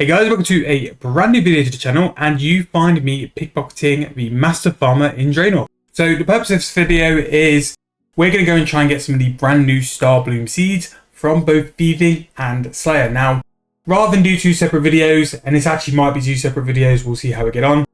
Hey guys, welcome to a brand new video to the channel, and you find me pickpocketing the Master Farmer in Draenor. So the purpose of this video is we're going to go and try and get some of the brand new Starbloom seeds from both Thieving and Slayer. Now, rather than do two separate videos, and this actually might be two separate videos, we'll see how we get on.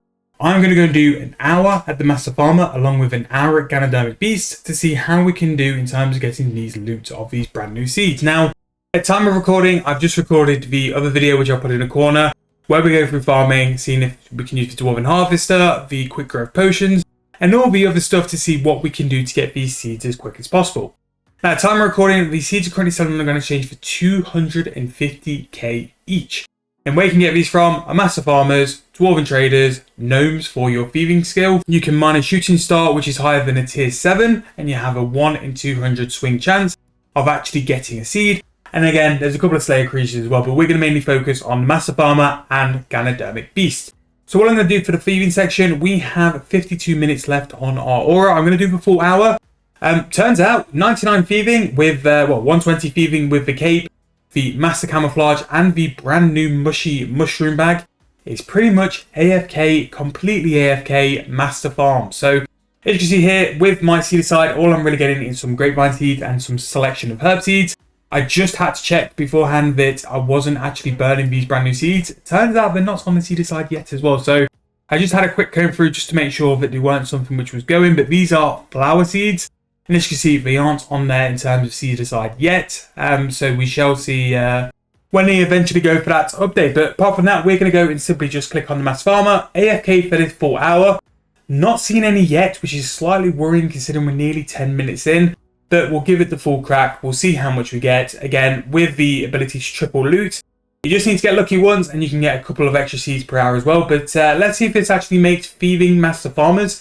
I'm going to go and do an hour at the Master Farmer along with an hour at Ganodermic Beast to see how we can do in terms of getting these loot of these brand new seeds. Now, at time of recording, I've just recorded the other video, which I'll put in a corner, where we go through farming, seeing if we can use the Dwarven Harvester, the quick growth potions, and all the other stuff to see what we can do to get these seeds as quick as possible. Now, at time of recording, these seeds are currently selling on the Gano exchange for 250k each. And where you can get these from are Master Farmers, Dwarven Traders, Gnomes for your thieving skill. You can mine a Shooting Star, which is higher than a tier 7, and you have a 1 in 200 swing chance of actually getting a seed. And again, there's a couple of Slayer creatures as well, but we're going to mainly focus on Master Farmer and Ganodermic Beast. So what I'm going to do for the thieving section, we have 52 minutes left on our aura. I'm going to do the full hour. Turns out 99 thieving with, 120 thieving with the cape, the Master Camouflage, and the brand new mushy mushroom bag is pretty much AFK, completely AFK Master Farm. So as you can see here, with my seed aside, all I'm really getting is some grapevine seeds and some selection of herb seeds. I just had to check beforehand that I wasn't actually burning these brand new seeds. Turns out they're not on the seed side yet as well. So I just had a quick comb through just to make sure that they weren't something which was going. But these are flower seeds. And as you can see, they aren't on there in terms of seed aside yet. So we shall see when they eventually go for that update. But apart from that, we're going to go and simply just click on the Master Farmer. AFK for this full hour. Not seen any yet, which is slightly worrying considering we're nearly 10 minutes in. But we'll give it the full crack. We'll see how much we get. Again, with the ability to triple loot, you just need to get lucky once and you can get a couple of extra seeds per hour as well. But let's see if this actually makes thieving Master Farmers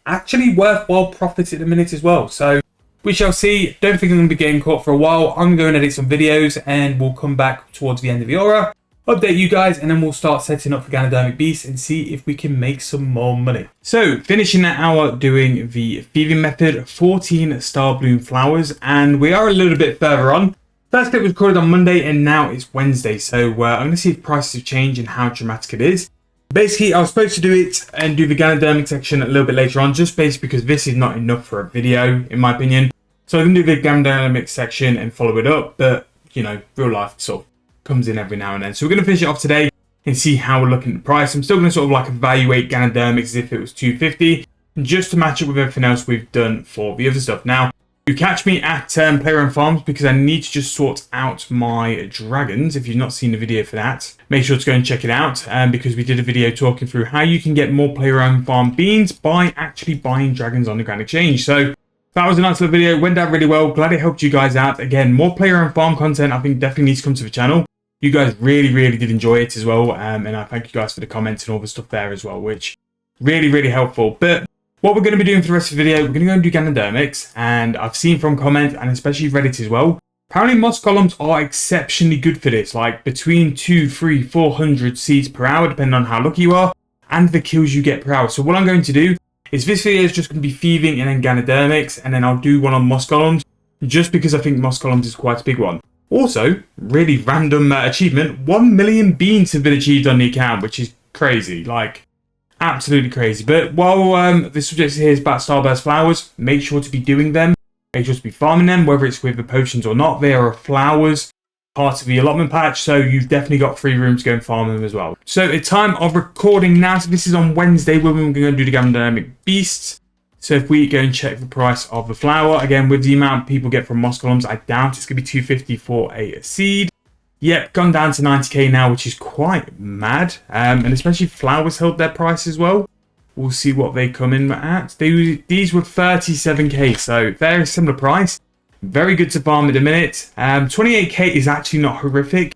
actually worthwhile profits at the minute as well. So we shall see. Don't think I'm going to be getting caught for a while. I'm going to edit some videos and we'll come back towards the end of the aura, update you guys, and then we'll start setting up for Ganodermic Beast and see if we can make some more money. So finishing that hour doing the thieving method, 14 Starbloom flowers, and we are a little bit further on. First clip was recorded on Monday and now it's Wednesday, so I'm going to see if prices have changed and how dramatic it is. Basically, I was supposed to do it and do the Ganodermic section a little bit later on, just basically because this is not enough for a video, in my opinion. So I'm going to do the Ganodermic section and follow it up, but, you know, real life sort of comes in every now and then. So we're going to finish it off today and see how we're looking at the price. I'm still going to sort of like evaluate Ganodermic as if it was 250, just to match it with everything else we've done for the other stuff. Now, you catch me at Player-Owned Farms because I need to just sort out my dragons. If you've not seen the video for that, make sure to go and check it out, because we did a video talking through how you can get more Player-Owned Farm beans by actually buying dragons on the Grand Exchange. So that was a nice little video. Went down really well. Glad it helped you guys out. Again, more Player-Owned Farm content I think definitely needs to come to the channel. You guys really did enjoy it as well, and I thank you guys for the comments and all the stuff there as well, which really helpful. But what we're going to be doing for the rest of the video, we're going to go and do Ganodermics, and I've seen from comments and especially Reddit as well, apparently moss columns are exceptionally good for this, like between 200, 300, 400 seeds per hour, depending on how lucky you are, and the kills you get per hour. So what I'm going to do is this video is just going to be thieving and then Ganodermics, and then I'll do one on moss columns, just because I think moss columns is quite a big one. Also, really random achievement, 1 million beans have been achieved on the account, which is crazy, like absolutely crazy. But while the subject here is about Starburst flowers, make sure to be doing them, make sure to be farming them, whether it's with the potions or not. They are flowers, part of the allotment patch, so you've definitely got free room to go and farm them as well. So at time of recording now, so this is on Wednesday when we're going to do the Ganodermic Beasts. So if we go and check the price of the flower, again, with the amount people get from moss columns, I doubt it's going to be 250 for a seed. Yep, gone down to 90k now, which is quite mad. And especially flowers held their price as well. We'll see what they come in at. These were 37k, so very similar price. Very good to farm at the minute. 28k is actually not horrific.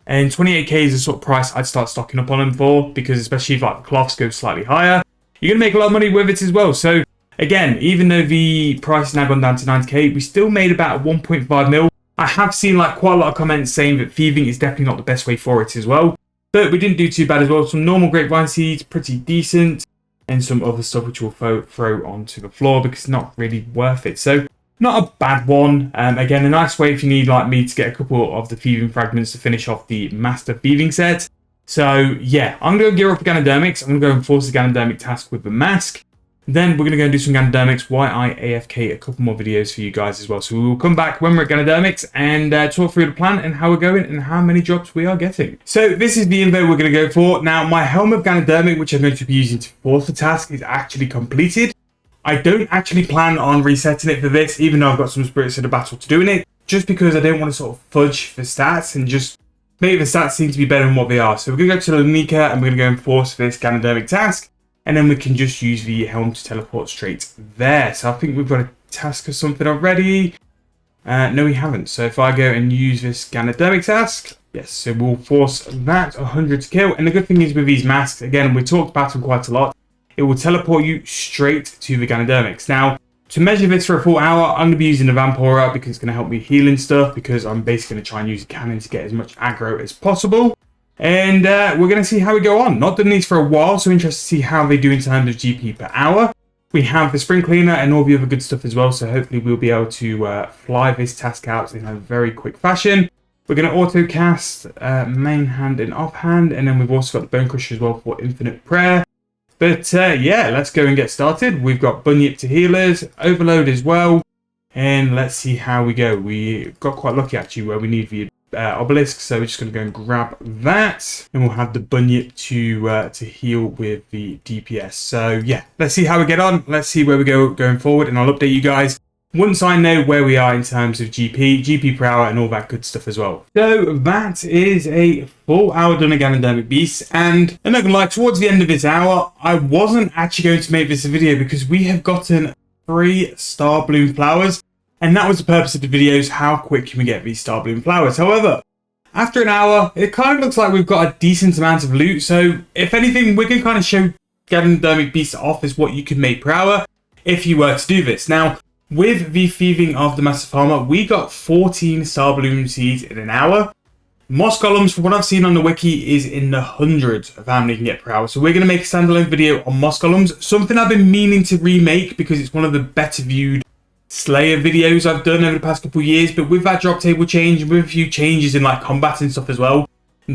And 28k is the sort of price I'd start stocking up on them for, because especially if like the cloths go slightly higher, you're going to make a lot of money with it as well. So again, even though the price has now gone down to 90k, we still made about 1.5 mil. I have seen like quite a lot of comments saying that thieving is definitely not the best way for it as well. But we didn't do too bad as well. Some normal grapevine seeds, pretty decent. And some other stuff which we'll throw onto the floor because it's not really worth it. So not a bad one. Again, a nice way if you need like me to get a couple of the thieving fragments to finish off the master thieving set. So yeah, I'm going to gear up for Ganodermics. I'm going to go and force the Ganodermic task with the mask. Then we're going to go and do some Ganodermics while I AFK a couple more videos for you guys as well. So we will come back when we're at Ganodermics and talk through the plan and how we're going and how many drops we are getting. So this is the info we're going to go for. Now my Helm of Ganodermic, which I'm going to be using to force the task, is actually completed. I don't actually plan on resetting it for this, even though I've got some spirits of the battle to do in it, just because I don't want to sort of fudge the stats and just make the stats seem to be better than what they are. So we're going to go to Lanika and we're going to go and force this Ganodermic task. And then we can just use the helm to teleport straight there. So I think we've got a task or something already. No, we haven't. So if I go and use this Ganodermic task, yes, so we'll force that 100 to kill. And the good thing is with these masks, again, we talked about them quite a lot. It will teleport you straight to the Ganodermics. Now, to measure this for a full hour, I'm going to be using the Vampora because it's going to help me heal and stuff. Because I'm basically going to try and use the cannon to get as much aggro as possible. And we're going to see how we go on. Not done these for a while, so interested to see how they do in terms of GP per hour. We have the Spring Cleaner and all the other good stuff as well, so hopefully we'll be able to fly this task out in a very quick fashion. We're going to auto cast main hand and offhand, and then we've also got the Bone Crusher as well for infinite prayer. But yeah, let's go and get started. We've got Bunyip to healers, Overload as well, and let's see how we go. We got quite lucky actually where we need the obelisk, so we're just going to go and grab that, and we'll have the Bunyip to heal with the DPS. So yeah, let's see how we get on. Let's see where we go going forward, and I'll update you guys once I know where we are in terms of GP per hour and all that good stuff as well. So that is a full hour done again in Ganodermic Beast, and I'm not gonna lie, towards the end of this hour I wasn't actually going to make this a video because we have gotten 3 Starbloom flowers. And that was the purpose of the videos, how quick can we get these Starbloom flowers. However, after an hour, it kind of looks like we've got a decent amount of loot. So, if anything, we can kind of show Ganodermic Beast off as what you could make per hour if you were to do this. Now, with the Thieving of the Master Farmer, we got 14 Starbloom seeds in an hour. Moss Golems, from what I've seen on the wiki, is in the hundreds of how many you can get per hour. So we're going to make a standalone video on Moss Golems, something I've been meaning to remake because it's one of the better viewed Slayer videos I've done over the past couple of years, but with that drop table change and with a few changes in like combat and stuff as well,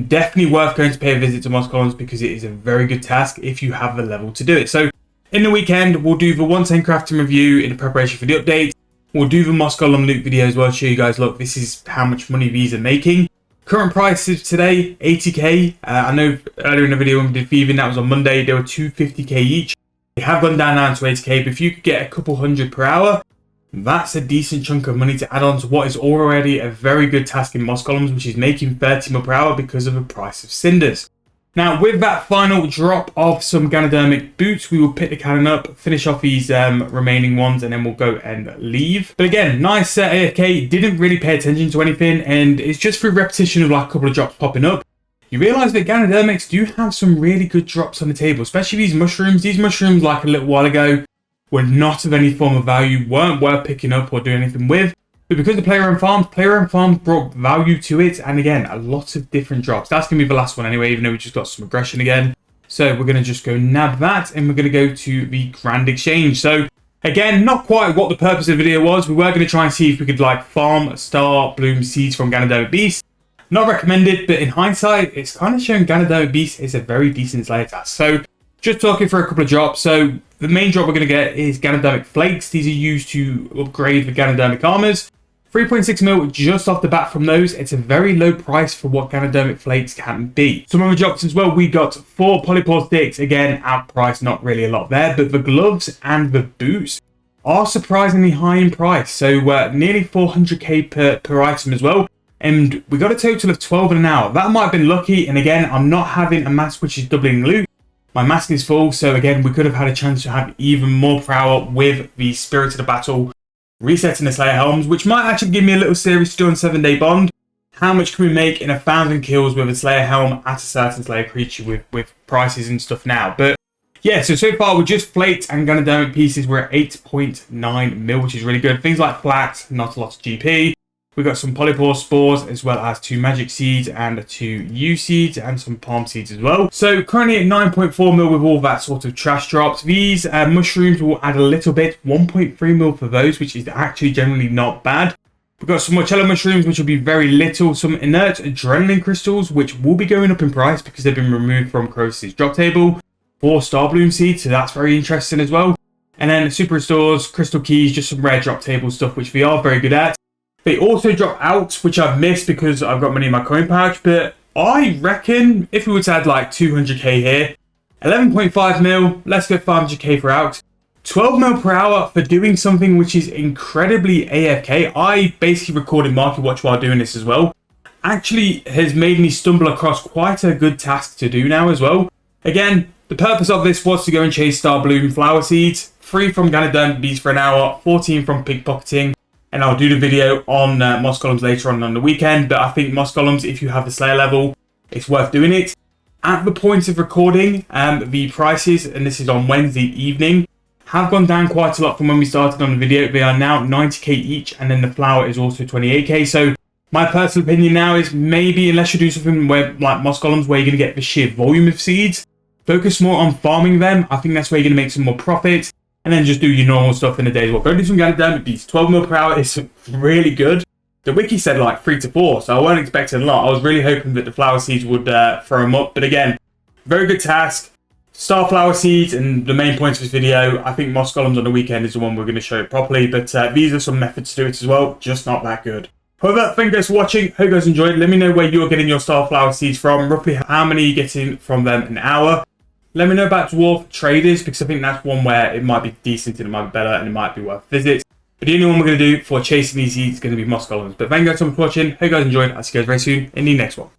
definitely worth going to pay a visit to Moss Golems because it is a very good task if you have the level to do it. So in the weekend, we'll do the 110 crafting review in preparation for the update. We'll do the Moss Golem loot video as well, show you guys, look, this is how much money these are making. Current prices today, 80k. I know earlier in the video when we did Thieving, that was on Monday, they were 250k each. They have gone down now to 80k, but if you could get a couple hundred per hour, that's a decent chunk of money to add on to what is already a very good task in Moss Golems, which is making 30 mil per hour because of the price of cinders. Now, with that final drop of some Ganodermic boots, we will pick the cannon up, finish off these remaining ones, and then we'll go and leave. But again, nice AFK, didn't really pay attention to anything, and it's just through repetition of like a couple of drops popping up. You realise that Ganodermics do have some really good drops on the table, especially these mushrooms. These mushrooms, like a little while ago, were not of any form of value, weren't worth picking up or doing anything with. But because the player-owned farms brought value to it, and again, a lot of different drops. That's going to be the last one anyway, even though we just got some aggression again. So we're going to just go nab that, and we're going to go to the Grand Exchange. So again, not quite what the purpose of the video was. We were going to try and see if we could like farm Starbloom seeds from Ganodermic Beast. Not recommended, but in hindsight, it's kind of showing Ganodermic Beast is a very decent Slayer task. So just talking for a couple of drops. So the main drop we're going to get is Ganodermic Flakes. These are used to upgrade the Ganodermic armors. 3.6 mil just off the bat from those. It's a very low price for what Ganodermic Flakes can be. Some other drops as well. We got 4 polypore sticks. Again, outpriced, not really a lot there. But the gloves and the boots are surprisingly high in price. So nearly 400k per item as well. And we got a total of 12 in an hour. That might have been lucky. And again, I'm not having a mask which is doubling loot. My mask is full, so again, we could have had a chance to have even more per hour with the Spirit of the Battle resetting the Slayer Helms, which might actually give me a little series to do on 7-day bond. How much can we make in 1,000 kills with a Slayer Helm at a certain Slayer creature with prices and stuff now? But yeah, so far we're just flaked and Ganodermic pieces. We're at 8.9 mil, which is really good. Things like flat, not a lot of GP. We've got some polypore spores, as well as 2 magic seeds and 2 U seeds and some palm seeds as well. So currently at 9.4 mil with all that sort of trash drops. These mushrooms will add a little bit, 1.3 mil for those, which is actually generally not bad. We've got some Marcello mushrooms, which will be very little. Some inert adrenaline crystals, which will be going up in price because they've been removed from Croesus's drop table. 4 Starbloom seeds, so that's very interesting as well. And then super restores, crystal keys, just some rare drop table stuff, which we are very good at. They also drop out, which I've missed because I've got money in my coin pouch. But I reckon if we were to add like 200k here, 11.5 mil, let's go 500k for out. 12 mil per hour for doing something which is incredibly AFK. I basically recorded Market Watch while doing this as well. Actually has made me stumble across quite a good task to do now as well. Again, the purpose of this was to go and chase Starbloom flower seeds. 3 from Ganodermic for an hour, 14 from pickpocketing. And I'll do the video on moss columns later on the weekend. But I think moss columns, if you have the Slayer level, it's worth doing it. At the point of recording, the prices, and this is on Wednesday evening, have gone down quite a lot from when we started on the video. They are now 90k each, and then the flower is also 28k. So my personal opinion now is maybe unless you do something where, like moss columns, where you're going to get the sheer volume of seeds, focus more on farming them. I think that's where you're going to make some more profit, and then just do your normal stuff in the day's work. Go do some Ganodermic beats. 12 mil per hour is really good. The wiki said like 3 to 4, so I wasn't expecting a lot. I was really hoping that the flower seeds would throw them up, but again, very good task. Starflower seeds, and the main point of this video, I think moss columns on the weekend is the one we're going to show it properly, but these are some methods to do it as well, just not that good. However, thank you guys for watching, hope you guys enjoyed. Let me know where you're getting your starflower seeds from, roughly how many you're getting from them an hour. Let me know about dwarf traders, because I think that's one where it might be decent and it might be better and it might be worth a visit. But the only one we're going to do for chasing these seeds is going to be moss columns. But thank you guys so much for watching, hope you guys enjoyed, I'll see you guys very soon in the next one.